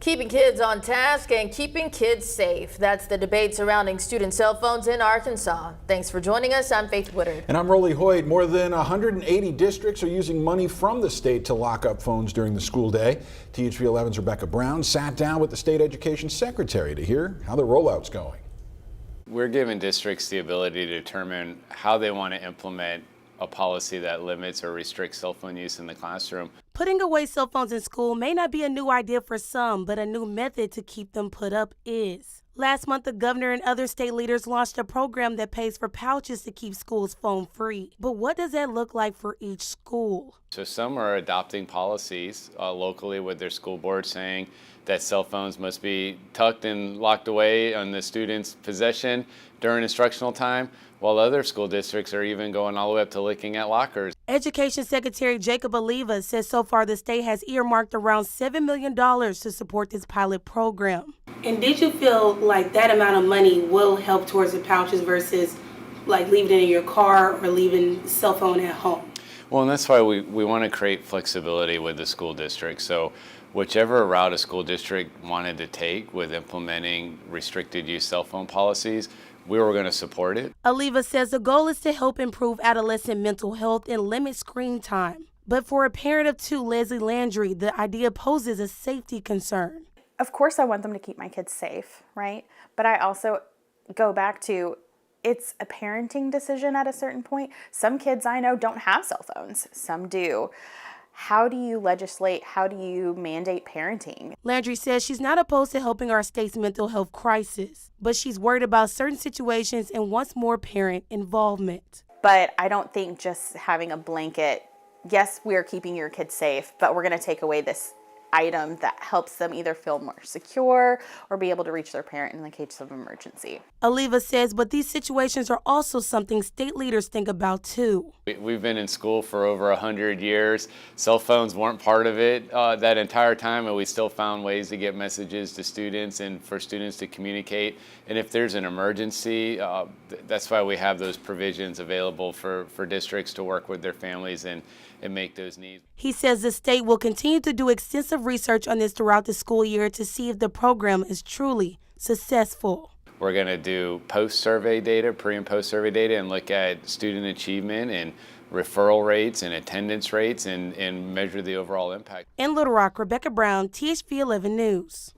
Keeping kids on task and keeping kids safe. That's the debate surrounding student cell phones in Arkansas. Thanks for joining us. I'm Faith Woodard. And I'm Rolly Hoyt. More than 180 districts are using money from the state to lock up phones during the school day. THV 11's Rebecca Brown sat down with the state education secretary to hear how the rollout's going. We're giving districts the ability to determine how they want to implement a policy that limits or restricts cell phone use in the classroom. Putting away cell phones in school may not be a new idea for some, but a new method to keep them put up is. Last month, the governor and other state leaders launched a program that pays for pouches to keep schools phone-free. But what does that look like for each school? So some are adopting policies locally with their school board saying that cell phones must be tucked and locked away on the student's possession during instructional time, while other school districts are even going all the way up to looking at lockers. Education Secretary Jacob Oliva says so far the state has earmarked around $7 million to support this pilot program. And did you feel like that amount of money will help towards the pouches versus like leaving it in your car or leaving cell phone at home? Well, and that's why we want to create flexibility with the school district. So whichever route a school district wanted to take with implementing restricted use cell phone policies, we were going to support it. Oliva says the goal is to help improve adolescent mental health and limit screen time. But for a parent of two, Leslie Landry, the idea poses a safety concern. Of course I want them to keep my kids safe, right? But I also go back to it's a parenting decision at a certain point. Some kids I know don't have cell phones, some do. How do you legislate? How do you mandate parenting? Landry says she's not opposed to helping our state's mental health crisis, but she's worried about certain situations and wants more parent involvement. But I don't think just having a blanket, yes, we're keeping your kids safe, but we're going to take away this item that helps them either feel more secure or be able to reach their parent in the case of emergency. Oliva says, but these situations are also something state leaders think about too. We've been in school for over 100 years. Cell phones weren't part of it that entire time, and we still found ways to get messages to students and for students to communicate. And if there's an emergency, that's why we have those provisions available for districts to work with their families and make those needs. He says the state will continue to do extensive research on this throughout the school year to see if the program is truly successful. We're going to do post-survey data, pre- and post-survey data, and look at student achievement and referral rates and attendance rates and measure the overall impact. In Little Rock, Rebecca Brown, THV 11 News.